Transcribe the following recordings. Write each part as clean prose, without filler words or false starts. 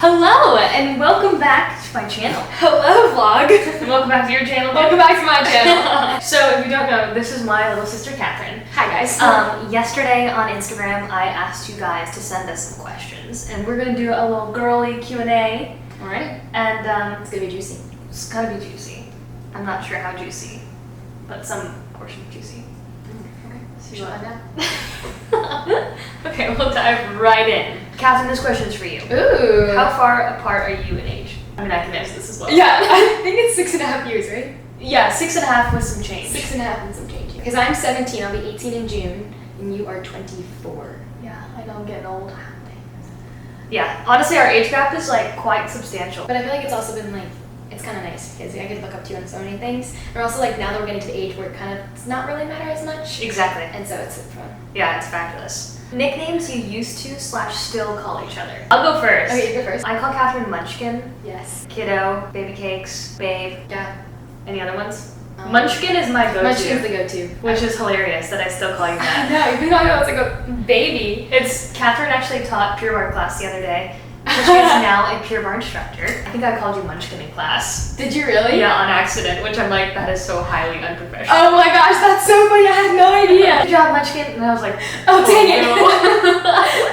Hello, and welcome back to my channel. Hello, vlog. And welcome back to your channel. Welcome back to my channel. So, if you don't know, this is my little sister, Catherine. Hi, guys. Yesterday on Instagram, I asked you guys to send us some questions, and we're gonna do a little girly Q&A. All right. And It's gonna be juicy. it's gonna be juicy. I'm not sure how juicy, but some portion of juicy. Okay. So You want that? Okay, we'll dive right in. Catherine, this question is for you. Ooh. How far apart are you in age? I mean, I can answer this as well. Yeah, I think it's 6.5 years, right? Yeah, 6.5 with some change. 6.5 and some change. Because I'm 17, I'll be 18 in June, and you are 24. Yeah, I know I'm getting old. Yeah, honestly, our age gap is like quite substantial. But I feel like it's also been like, it's kind of nice because I get to look up to you on so many things. And also like now that we're getting to the age where it kind of does not really matter as much. Exactly. And so it's fun. Yeah, it's fabulous. Nicknames you used to / still call each other. I'll go first. Okay, you go first. I call Catherine Munchkin, Yes. Kiddo, Baby Cakes, Babe. Yeah. Any other ones? Munchkin is my go-to. Munchkin's the go-to. Which is hilarious that I still call you I that. know, you've been calling me it's like a baby. It's Catherine actually taught Pure Barre class the other day. She is now a Pure Barre instructor. I think I called you Munchkin in class. Did you really? Yeah, on accident, which I'm like, that is so highly unprofessional. Oh my gosh, that's so funny. I had no idea. Good job, Munchkin. And I was like, Oh, dang it. no.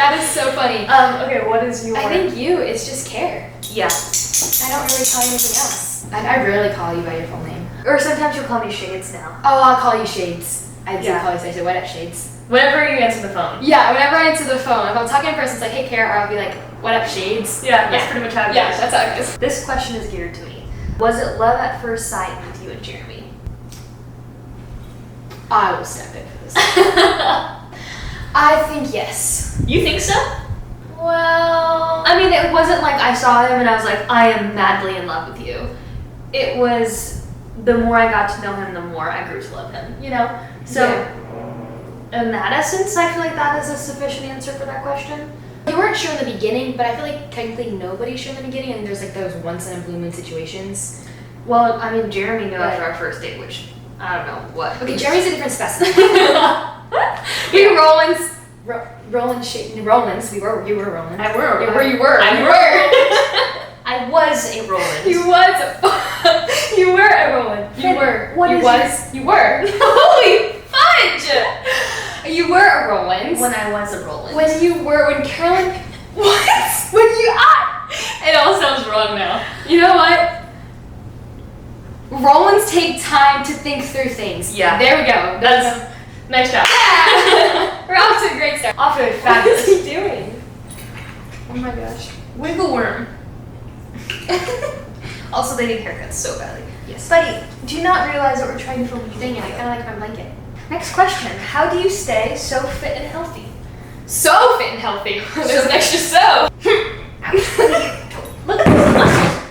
That is so funny. Okay, what is your... I think it's just care. Yeah. I don't really call you anything else. I rarely call you by your full name. Or sometimes you'll call me Shades now. Oh, I'll call you Shades. I do Yeah. call you Shades. What up, Shades? Whenever you answer the phone. Yeah, whenever I answer the phone. If I'm talking in person, it's like, hey, Kara, or I'll be like, what up, Shades? Yeah, that's pretty much how it goes. Yeah, that's how it goes. This question is geared to me. Was it love at first sight with you and Jeremy? I will step in for this. I think yes. You think so? Well, I mean, it wasn't like I saw him and I was like, I am madly in love with you. It was, the more I got to know him, the more I grew to love him, you know? So, in that essence, I feel like that is a sufficient answer for that question. you weren't sure in the beginning, but I feel like technically nobody's sure in the beginning, and there's like those once in a blue moon situations. Well, I mean, Jeremy knew after our first date, which I don't know what. Okay, Jeremy's a different specimen. We were Rollins. Rollins. You were Rollins. I were. You were. I was a Roland. You were a Roland. You were. What you is was. You were. Holy fudge! You were a Rollins. When I was a Roland. When Carolynn. What? When you. It all sounds wrong now. You know what? Rollins take time to think through things. Yeah. There we go. That's nice job. Yeah. We're off to a great start. Off to a What is fabulous. he doing? Oh my gosh. Wiggle worm. Also, they need haircuts so badly. Yes. Buddy, do you not realize that we're trying to film a Dang it, I video? kind of like my blanket. Next question. How do you stay so fit and healthy? So fit and healthy. There's an extra so. Look at this muscle.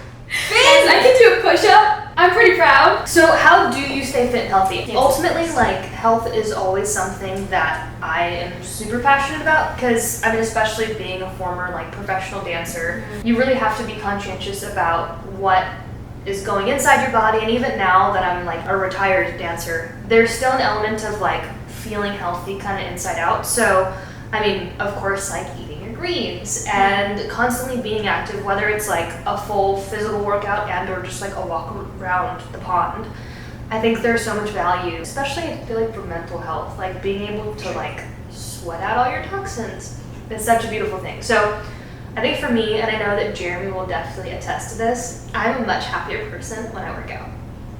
Guys, I can do a push-up. I'm pretty proud. So how do you stay fit and healthy? Ultimately, like, health is always something that I am super passionate about because, I mean, especially being a former, like, professional dancer, you really have to be conscientious about what is going inside your body. And even now that I'm, like, a retired dancer, there's still an element of, like, feeling healthy kind of inside out. So, I mean, of course, like, eating your greens and constantly being active, whether it's like a full physical workout and or just like a walk around the pond. I think there's so much value, especially I feel like for mental health, like being able to like sweat out all your toxins. It's such a beautiful thing. So I think for me, and I know that Jeremy will definitely attest to this, I'm a much happier person when I work out.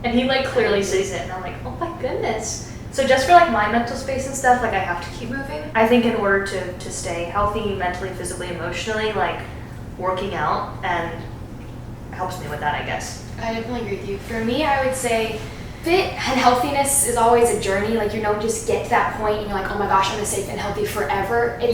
And he like clearly sees it and I'm like, oh my goodness. So just for like my mental space and stuff, like I have to keep moving. I think in order to stay healthy mentally, physically, emotionally, like working out and helps me with that, I guess. I definitely agree with you. For me, I would say fit and healthiness is always a journey. Like you don't just get to that point and you're like, oh my gosh, I'm gonna stay fit and healthy forever. I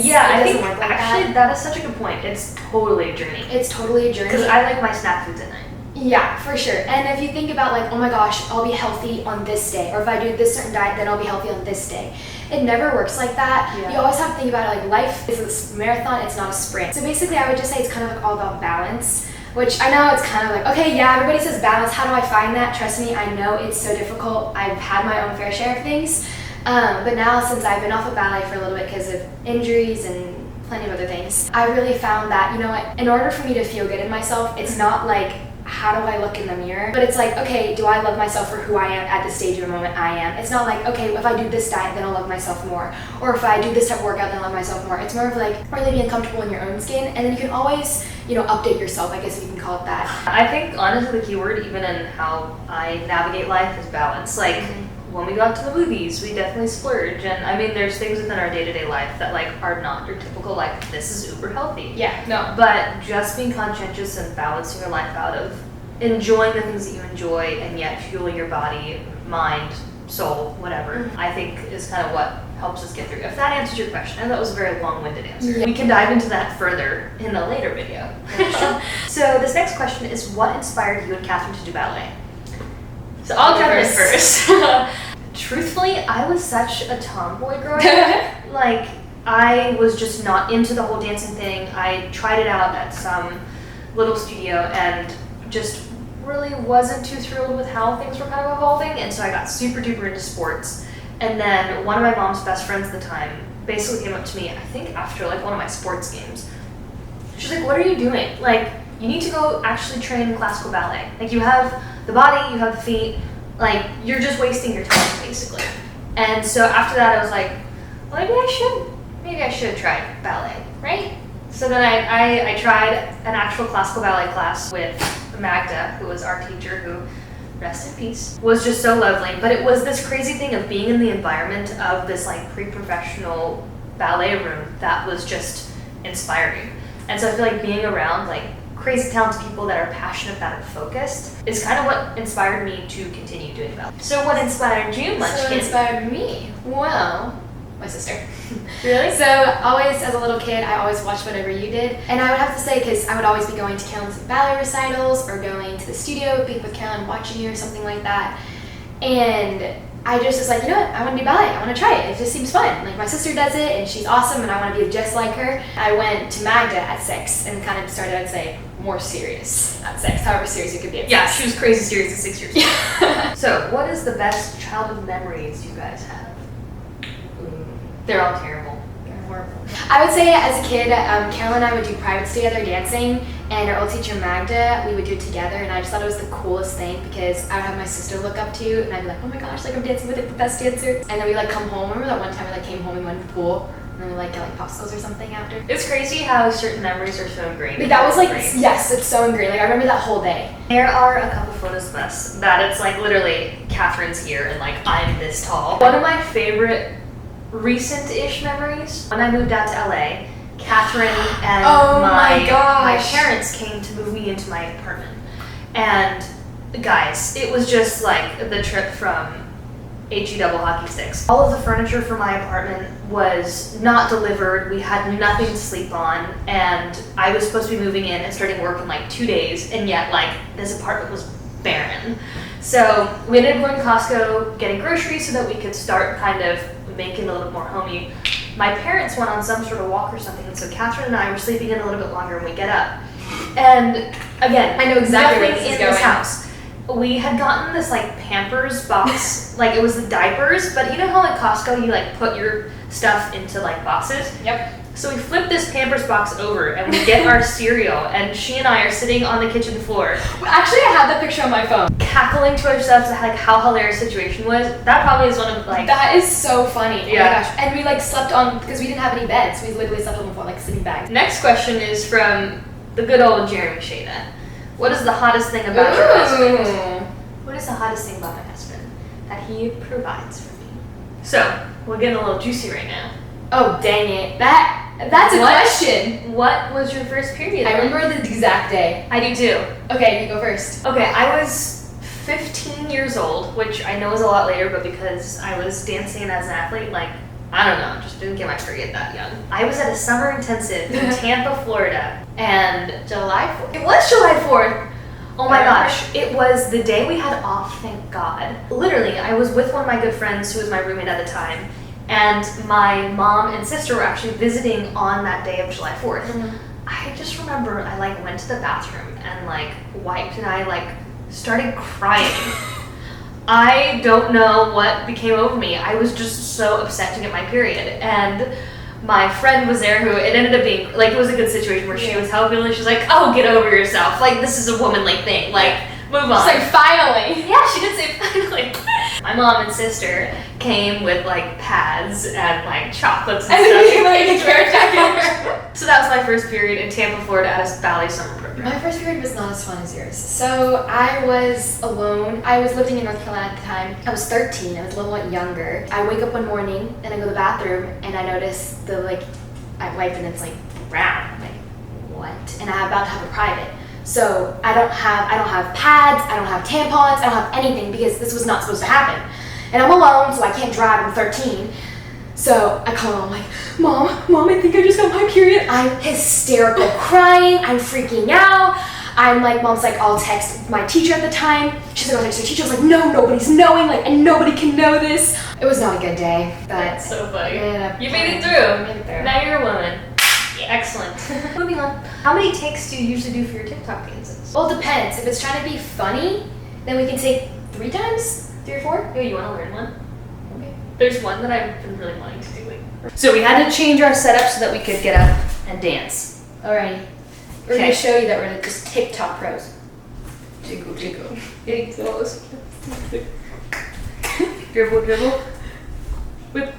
think work like actually that is such a good point. It's totally a journey. It's totally a journey. Because I like my snack foods at night. Yeah, for sure. And if you think about like, oh my gosh, I'll be healthy on this day, or if I do this certain diet, then I'll be healthy on this day. It never works like that. Yeah. You always have to think about it like life is a marathon, it's not a sprint. So basically I would just say it's kind of like all about balance, which I know it's kind of like, okay, yeah, everybody says balance. How do I find that? Trust me, I know it's so difficult. I've had my own fair share of things. But now since I've been off of ballet for a little bit because of injuries and plenty of other things. I really found that, you know what, in order for me to feel good in myself, it's not like, how do I look in the mirror? But it's like, okay, do I love myself for who I am at this stage of the moment I am? It's not like, okay, if I do this diet, then I'll love myself more. Or if I do this type of workout, then I'll love myself more. It's more of like, really being comfortable in your own skin. And then you can always, you know, update yourself, I guess you can call it that. I think, honestly, the key word, even in how I navigate life, is balance. Like, when we go out to the movies, we definitely splurge. And I mean, there's things within our day-to-day life that like are not your typical, like, this is uber healthy. Yeah, no. But just being conscientious and balancing your life out of enjoying the things that you enjoy and yet fueling your body, mind, soul, whatever, I think is kind of what helps us get through. If that answers your question, and that was a very long-winded answer. We can dive into that further in a later video. So this next question is, what inspired you and Catherine to do ballet? So I'll jump in first. Truthfully, I was such a tomboy growing up. Like, I was just not into the whole dancing thing. I tried it out at some little studio and just really wasn't too thrilled with how things were kind of evolving, and so I got super duper into sports. And then one of my mom's best friends at the time basically came up to me, I think after like one of my sports games. She's like, what are you doing? Like, you need to go actually train classical ballet. Like, you have the body, you have the feet, like, you're just wasting your time basically. And so after that I was like, well, maybe I should try ballet, right? So then I tried an actual classical ballet class with Magda, who was our teacher, who, rest in peace, was just so lovely. But it was this crazy thing of being in the environment of this like pre-professional ballet room that was just inspiring. And so I feel like being around like crazy talented people that are passionate about it, focused, is kind of what inspired me to continue doing ballet. So what inspired you, Munchkin? So what inspired me? Well, my sister. Really? So always, as a little kid, I always watched whatever you did. And I would have to say, because I would always be going to Carolynn's ballet recitals or going to the studio, being with Carolynn, watching you or something like that. And I just was like, you know what, I want to do ballet. I want to try it. It just seems fun. Like, my sister does it and she's awesome and I want to be just like her. I went to Magda at 6 and kind of started, I'd say, more serious at 6, however serious it could be at 6. Yeah, she was crazy serious at 6 years old. Yeah. So what is the best childhood memories you guys have? They're all terrible. They're horrible. I would say as a kid, Carolynn and I would do privates together dancing, and our old teacher Magda, we would do it together, and I just thought it was the coolest thing because I would have my sister look up to, and I'd be like, oh my gosh, like I'm dancing with like, the best dancer. And then we like come home. Remember that one time we like came home and went to the pool, and then we like get like popsicles or something after? It's crazy how certain memories are so ingrained. Like, that was like, yes, it's so ingrained. Like, I remember that whole day. There are a couple photos of us that it's like literally Catherine's here and like I'm this tall. One of my favorite recent-ish memories, when I moved out to LA, Catherine and my parents came to move me into my apartment. And guys, it was just like the trip from HE double hockey sticks. All of the furniture for my apartment was not delivered. We had nothing to sleep on, and I was supposed to be moving in and starting work in like 2 days, and yet like this apartment was barren. So we ended up going to Costco, getting groceries so that we could start kind of making it a little bit more homey. My parents went on some sort of walk or something, and so Catherine and I were sleeping in a little bit longer when we get up. And again, I know exactly where nothing this is in going. this house. We had gotten this like Pampers box, like it was the diapers, but you know how at Costco you like put your stuff into like boxes? Yep. So we flip this Pampers box over and we get our cereal, and she and I are sitting on the kitchen floor. Actually, I have that picture on my phone. Cackling to ourselves at like how hilarious the situation was. That probably is one of like... That is so funny. Yeah. Oh my gosh. And we like slept on, because we didn't have any beds, we literally slept on the floor like sleeping bags. Next question is from the good old Jeremy Shada. What is the hottest thing about your husband? What is the hottest thing about my husband? That he provides for me. So, we're getting a little juicy right now. Oh, dang it. That's a question. What was your first period? I remember the exact day. I do too. Okay, you go first. Okay, I was 15 years old, which I know is a lot later, but because I was dancing as an athlete, like, I don't know, just didn't get my period that young. I was at a summer intensive in Tampa, Florida, and July 4th. It was July 4th. Oh my gosh, it was the day we had off, thank God. Literally, I was with one of my good friends who was my roommate at the time, and my mom and sister were actually visiting on that day of July 4th. Mm-hmm. I just remember I like went to the bathroom and like wiped and I like started crying. I don't know what became over me. I was just so upset to get my period. And my friend was there who it ended up being like it was a good situation where she was helping and she's like, oh, get over yourself, like this is a womanly thing, like move on. She's like, finally. Yeah, she did say finally. My mom and sister came with like pads and like chocolates and stuff. So that was my first period in Tampa, Florida at a ballet summer program. My first period was not as fun as yours. So I was alone. I was living in North Carolina at the time. I was 13. I was a little bit younger. I wake up one morning and I go to the bathroom and I notice I wipe and it's like brown. I'm like, what? And I'm about to have a private. So I don't have pads, I don't have tampons, I don't have anything because this was not supposed to happen. And I'm alone, so I can't drive, I'm 13. So I call Mom, like, Mom, I think I just got my period. I'm hysterical, crying, I'm freaking out. I'm like, Mom's like, I'll text my teacher at the time. She's like, I'll text her teacher. I was like, no, nobody's knowing, like, and nobody can know this. It was not a good day, but. That's so funny. Yeah, You made it through. I made it through. Now you're a woman. Excellent. Moving on. How many takes do you usually do for your TikTok dances? Well, it depends. If it's trying to be funny, then we can take 3 times, 3 or 4. Oh, you want to learn one? Okay. There's one that I've been really wanting to do. So we had to change our setup so that we could get up and dance. Alrighty. We're going to show you that we're just TikTok pros. Jiggle, jiggle. Jiggles. Dribble, dribble. Whip.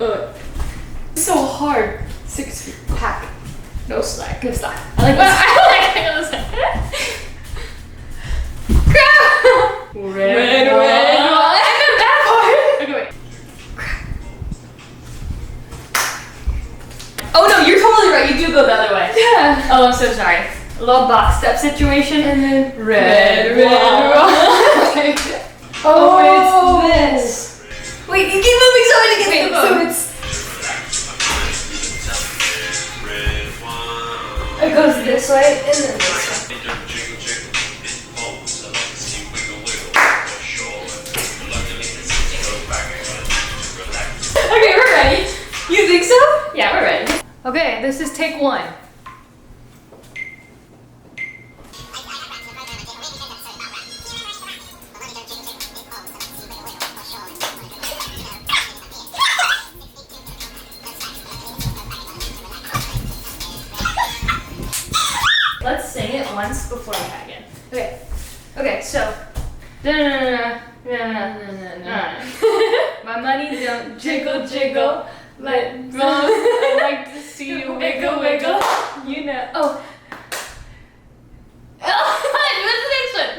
It's so hard. 6 feet. Pack. No slack. No slack. I like this. I like this. Red, one. And then that part. Okay, wait. Oh no, you're totally right. You do go the other way. Yeah. Oh, I'm so sorry. A little box step situation. And then red. Oh, it's this. Wait, you keep moving so many to get the so phone. It goes this way and then this way. Okay, we're ready. You think so? Yeah, we're ready. Okay, this is take 1. Let's sing it once before we tag in. Okay. Okay, so. My money don't jiggle, jiggle. Let go. I like to see you wiggle, wiggle. You know. Oh. What's the next one?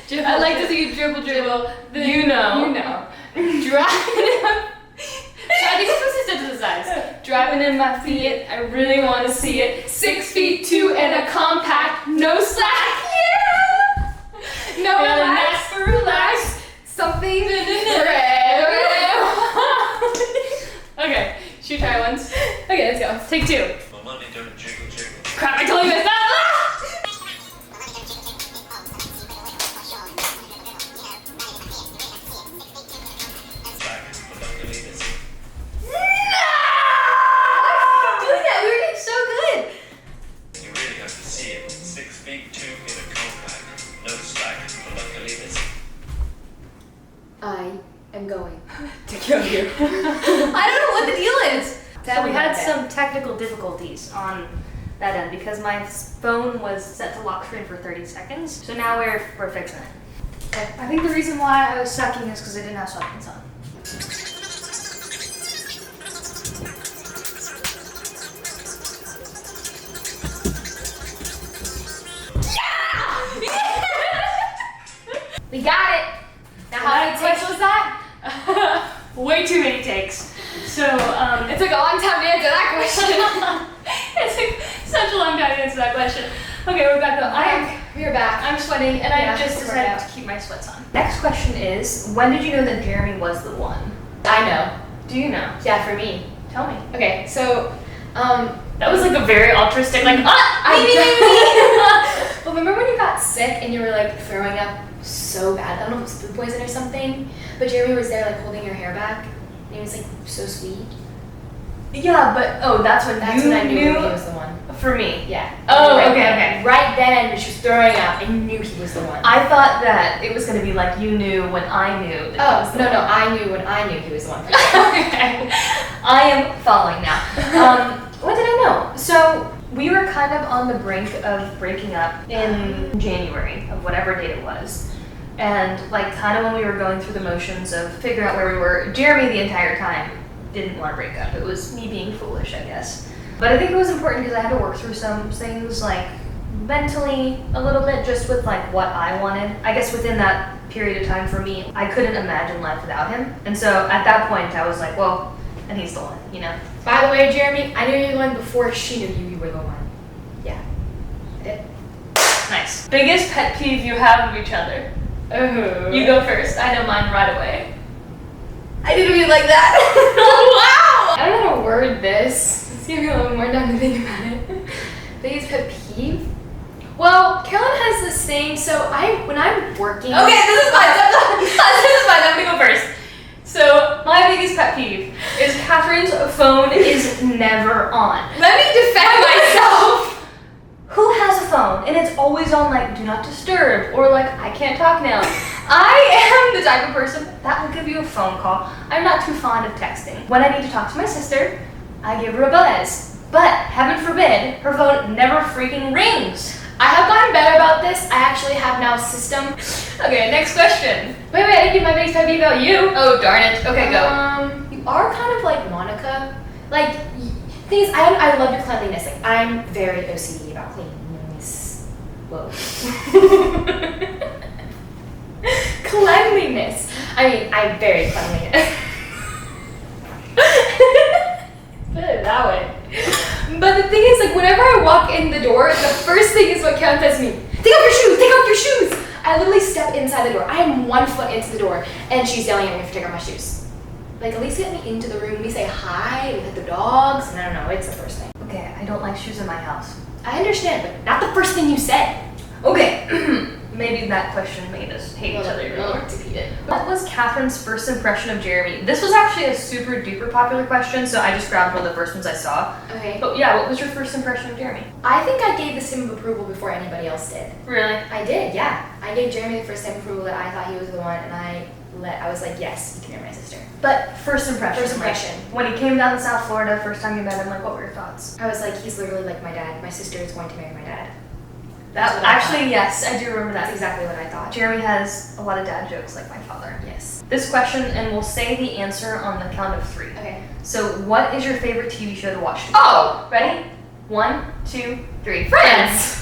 Dribble, I like to see you dribble, dribble. You know. You know. Driving up. I think it's supposed to step to the sides. Driving in my Fiat, I really want to see it. 6 feet 2 and a compact, no slack. Yeah. No relax for relax. Something. Okay, should we try once? Okay, let's go. Take 2. My money don't jiggle, jiggle. Crap, I told you it's not. I am going to kill you. I don't know what the deal is. So we had some technical difficulties on that end because my phone was set to lock screen for 30 seconds. So now we're fixing it. Okay. I think the reason why I was sucking is because I didn't have sweatpants on. We got it. Now how many takes was that? Way too many takes. So, it took a long time to answer that question. It took such a long time to answer that question. Okay, we're back though. We're back. I'm sweating and I just decided to keep my sweats on. Next question is, when did you know that Jeremy was the one? I know. Do you know? Yeah, for me. Tell me. Okay, so, that was like a very altruistic, like, well, remember when you got sick and you were like throwing up so bad? I don't know if it was food poison or something, but Jeremy was there like holding your hair back and he was like so sweet. Yeah, but that's when That's when I knew he was the one. For me. Yeah. Oh, right okay, then. okay. Right then, when she was throwing up, I knew he was the one. I thought that it was going to be like you knew when I knew that he was the one. No, I knew when I knew he was the one. Okay. I am following now. What did I know? So we were kind of on the brink of breaking up in January of whatever date it was. And like kind of when we were going through the motions of figuring out where we were, Jeremy the entire time didn't want to break up. It was me being foolish, I guess. But I think it was important because I had to work through some things like mentally a little bit just with like what I wanted. I guess within that period of time for me, I couldn't imagine life without him. And so at that point I was like, well, and he's the one, you know? By the way, Jeremy, I knew you were the one before she knew you were the one. Yeah, I did. Nice. Biggest pet peeve you have of each other? You go first. I know mine right away. I didn't mean like that. Wow! I don't know how to word this. Let's give me a little more time to think about it. Biggest pet peeve? Well, Carolyn has this thing, so when I'm working... Okay, this is fine. This is fine. I'm gonna go first. So, my biggest pet peeve is Catherine's phone is never on. Let me defend myself! Who has a phone and it's always on like do not disturb or like I can't talk now? I am the type of person that will give you a phone call. I'm not too fond of texting. When I need to talk to my sister, I give her a buzz. But heaven forbid, her phone never freaking rings. I have gotten better about this. I actually have now a system. Okay, next question. Wait, I didn't give my biggest pet peeve about you. Oh, darn it. Okay, go. You are kind of like Monica. Like, things, I love your cleanliness. Like, I'm very OCD about cleanliness. Whoa. Cleanliness. I mean, I'm very cleanliness. Put it that way. But the thing is, like, whenever I walk in the door, the first thing is what Karen says to me. Take off your shoes! Take off your shoes! I literally step inside the door. I am 1 foot into the door, and she's yelling at me for taking off my shoes. Like, at least get me into the room. We say hi, we hit the dogs. No, it's the first thing. Okay, I don't like shoes in my house. I understand, but not the first thing you said. Okay, maybe that question made us hate each other. Repeat it. What was Catherine's first impression of Jeremy? This was actually a super duper popular question, so I just grabbed one of the first ones I saw. Okay. But yeah, what was your first impression of Jeremy? I think I gave the stamp of approval before anybody else did. Really? I did, yeah. I gave Jeremy the first stamp of approval that I thought he was the one, and I was like, yes, you can marry my sister. But first impression. First impression. Like, when he came down to South Florida, first time you met him, like, what were your thoughts? I was like, he's literally like my dad. My sister is going to marry my dad. That actually, yes, I do remember that. That's exactly what I thought. Jeremy has a lot of dad jokes like my father. Yes. This question, and we'll say the answer on the count of 3. Okay. So, what is your favorite TV show to watch? Oh! Ready? 1, 2, 3. Friends!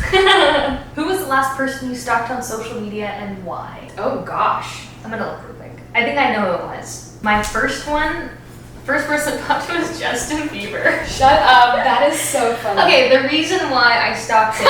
Who was the last person you stalked on social media and why? Oh gosh. I'm gonna look real quick. I think I know who it was. My first person I talked to was Justin Bieber. Shut up. That is so funny. Okay, the reason why I stalked him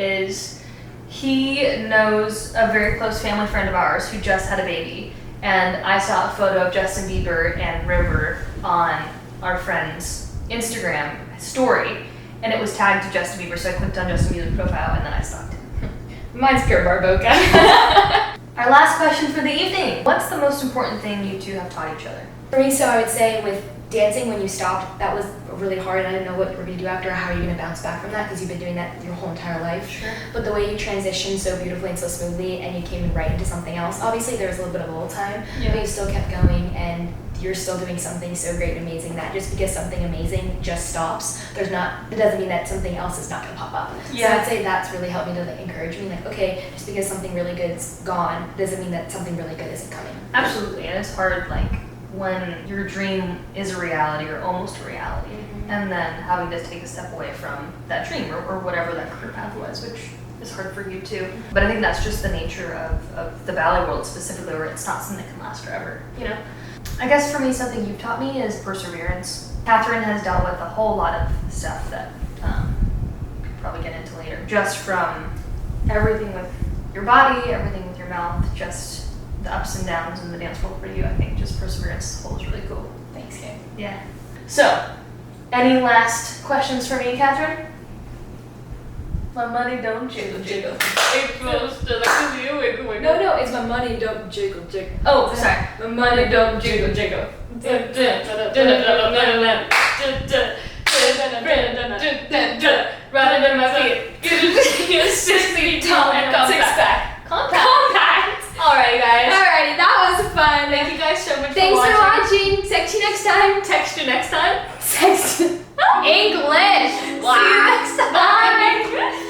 is he knows a very close family friend of ours who just had a baby. And I saw a photo of Justin Bieber and River on our friend's Instagram story. And it was tagged to Justin Bieber, so I clicked on Justin Bieber's profile and then I stalked him. Mine's pure Barboca. Our last question for the evening. What's the most important thing you two have taught each other? For me, so I would say with dancing, when you stopped, that was really hard. I didn't know what you were going to do after, how are you going to bounce back from that, because you've been doing that your whole entire life. Sure. But the way you transitioned so beautifully and so smoothly, and you came right into something else, obviously there was a little bit of a lull time, but you still kept going, and you're still doing something so great and amazing that just because something amazing just stops, it doesn't mean that something else is not going to pop up. Yeah. So I'd say that's really helped me to encourage me, like, okay, just because something really good's gone doesn't mean that something really good isn't coming. Absolutely, and it's hard, like, when your dream is a reality or almost a reality, and then having to take a step away from that dream or whatever that career path was, which is hard for you too. But I think that's just the nature of the ballet world specifically, where it's not something that can last forever, you know? I guess for me, something you've taught me is perseverance. Catherine has dealt with a whole lot of stuff that we could probably get into later, just from everything with your body, everything with your mouth, just the ups and downs in the dance world for you. I think just perseverance as a whole is really cool. Thanks, Kay. Yeah. So, any last questions for me, Catherine? My money don't jiggle jiggle. It's supposed to like you wiggle wiggle. No, it's my money don't jiggle jiggle. Oh, sorry. My money don't jiggle jiggle. Running in my feet. You're 60 tall and compact. Compact. Alright, guys. Alrighty, that was fun. Thank you guys so much Thanks for for watching. watching. Text you next time. Text you next time. Text. English. See you next time. Bye.